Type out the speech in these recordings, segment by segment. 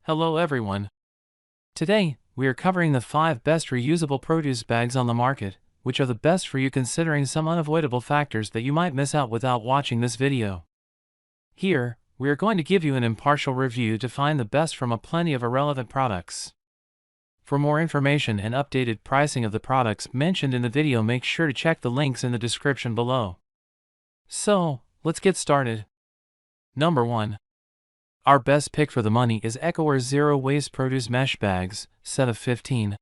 Hello everyone. Today, we are covering the 5 best reusable produce bags on the market, which are the best for you considering some unavoidable factors that you might miss out without watching this video. Here, we are going to give you an impartial review to find the best from a plenty of irrelevant products. For more information and updated pricing of the products mentioned in the video, make sure to check the links in the description below. So, let's get started. Number 1. Our best pick for the money is Ecowaare Zero Waste Produce Mesh Bags, set of 15.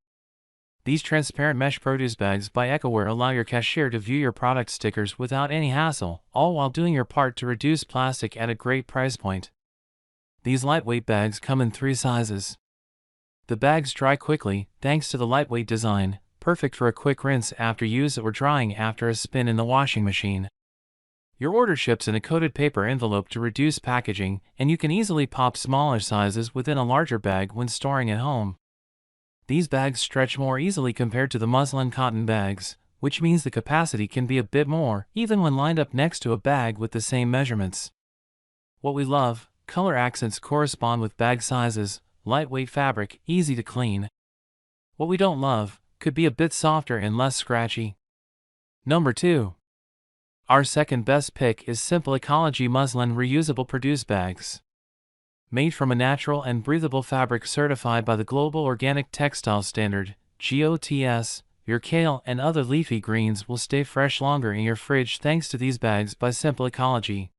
These transparent mesh produce bags by Ecowaare allow your cashier to view your product stickers without any hassle, all while doing your part to reduce plastic at a great price point. These lightweight bags come in 3 sizes. The bags dry quickly, thanks to the lightweight design, perfect for a quick rinse after use or drying after a spin in the washing machine. Your order ships in a coated paper envelope to reduce packaging, and you can easily pop smaller sizes within a larger bag when storing at home. These bags stretch more easily compared to the muslin cotton bags, which means the capacity can be a bit more, even when lined up next to a bag with the same measurements. What we love: color accents correspond with bag sizes, lightweight fabric, easy to clean. What we don't love: could be a bit softer and less scratchy. Number 2. Our second best pick is Simple Ecology Muslin Reusable Produce Bags. Made from a natural and breathable fabric certified by the Global Organic Textile Standard, GOTS, your kale and other leafy greens will stay fresh longer in your fridge thanks to these bags by Simple Ecology.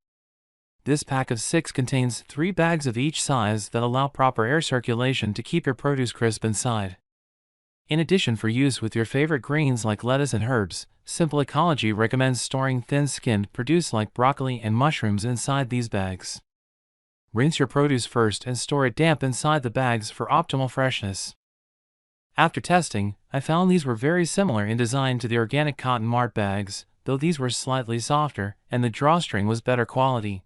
This pack of 6 contains 3 bags of each size that allow proper air circulation to keep your produce crisp inside. In addition, for use with your favorite greens like lettuce and herbs, Simple Ecology recommends storing thin-skinned produce like broccoli and mushrooms inside these bags. Rinse your produce first and store it damp inside the bags for optimal freshness. After testing, I found these were very similar in design to the organic cotton mart bags, though these were slightly softer, and the drawstring was better quality.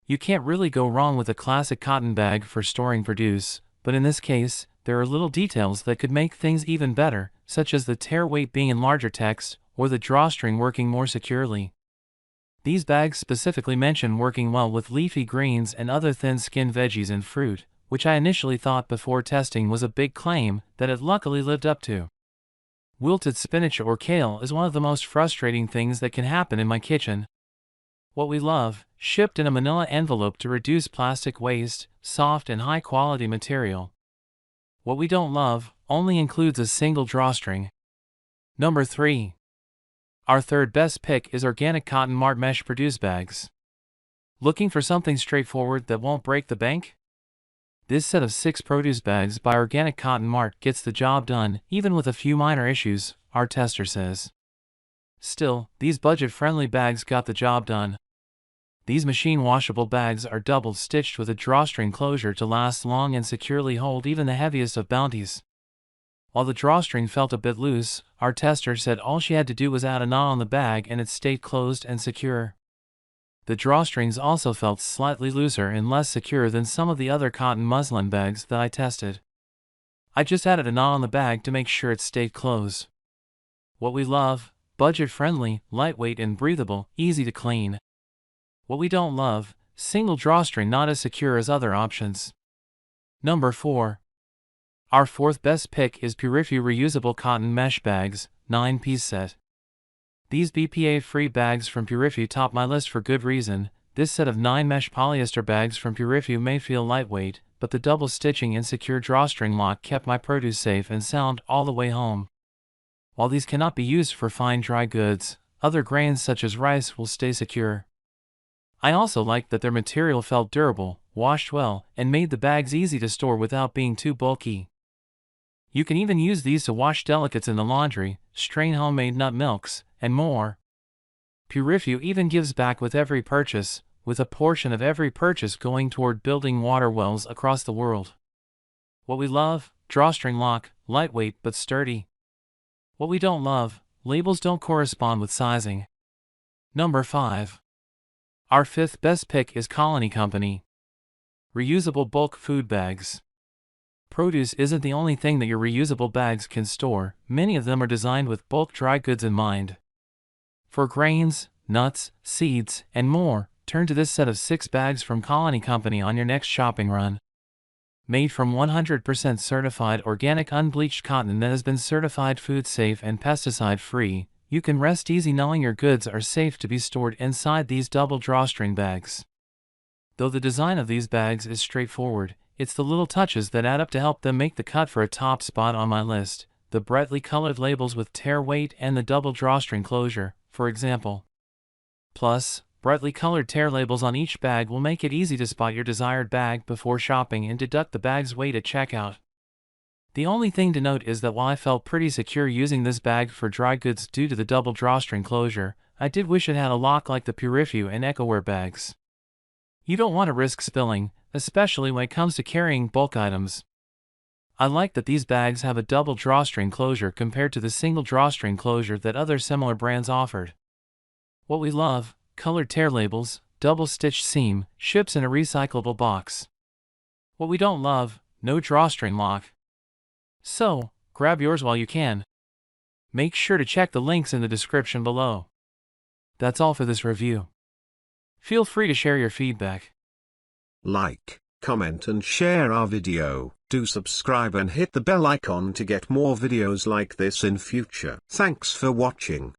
You can't really go wrong with a classic cotton bag for storing produce, but in this case, there are little details that could make things even better, such as the tear weight being in larger text, or the drawstring working more securely. These bags specifically mention working well with leafy greens and other thin-skinned veggies and fruit, which I initially thought before testing was a big claim that it luckily lived up to. Wilted spinach or kale is one of the most frustrating things that can happen in my kitchen. What we love: shipped in a manila envelope to reduce plastic waste, soft and high-quality material. What we don't love: only includes a single drawstring. Number 3. Our third best pick is Organic Cotton Mart Mesh Produce Bags. Looking for something straightforward that won't break the bank? This set of 6 produce bags by Organic Cotton Mart gets the job done, even with a few minor issues, our tester says. Still, these budget-friendly bags got the job done. These machine-washable bags are double-stitched with a drawstring closure to last long and securely hold even the heaviest of bounties. While the drawstring felt a bit loose, our tester said all she had to do was add a knot on the bag and it stayed closed and secure. The drawstrings also felt slightly looser and less secure than some of the other cotton muslin bags that I tested. I just added a knot on the bag to make sure it stayed closed. What we love: budget-friendly, lightweight and breathable, easy to clean. What we don't love: single drawstring, not as secure as other options. Number 4. Our fourth best pick is purifyou Reusable Cotton Mesh Bags, 9-piece set. These BPA-free bags from purifyou top my list for good reason. This set of 9 mesh polyester bags from purifyou may feel lightweight, but the double stitching and secure drawstring lock kept my produce safe and sound all the way home. While these cannot be used for fine dry goods, other grains such as rice will stay secure. I also liked that their material felt durable, washed well, and made the bags easy to store without being too bulky. You can even use these to wash delicates in the laundry, strain homemade nut milks, and more. Purifyou even gives back with every purchase, with a portion of every purchase going toward building water wells across the world. What we love: drawstring lock, lightweight but sturdy. What we don't love: labels don't correspond with sizing. Number 5. Our fifth best pick is Colony Company Reusable Bulk Food Bags. Produce isn't the only thing that your reusable bags can store. Many of them are designed with bulk dry goods in mind. For grains, nuts, seeds, and more, turn to this set of 6 bags from Colony Company on your next shopping run. Made from 100% certified organic unbleached cotton that has been certified food safe and pesticide free, you can rest easy knowing your goods are safe to be stored inside these double drawstring bags. Though the design of these bags is straightforward, it's the little touches that add up to help them make the cut for a top spot on my list. The brightly colored labels with tear weight and the double drawstring closure, for example. Plus, brightly colored tear labels on each bag will make it easy to spot your desired bag before shopping and deduct the bag's weight at checkout. The only thing to note is that while I felt pretty secure using this bag for dry goods due to the double drawstring closure, I did wish it had a lock like the purifyou and Ecowaare bags. You don't want to risk spilling, especially when it comes to carrying bulk items. I like that these bags have a double drawstring closure compared to the single drawstring closure that other similar brands offered. What we love: colored tear labels, double-stitched seam, ships in a recyclable box. What we don't love: no drawstring lock. So, grab yours while you can. Make sure to check the links in the description below. That's all for this review. Feel free to share your feedback. Like, comment and share our video. Do subscribe and hit the bell icon to get more videos like this in future. Thanks for watching.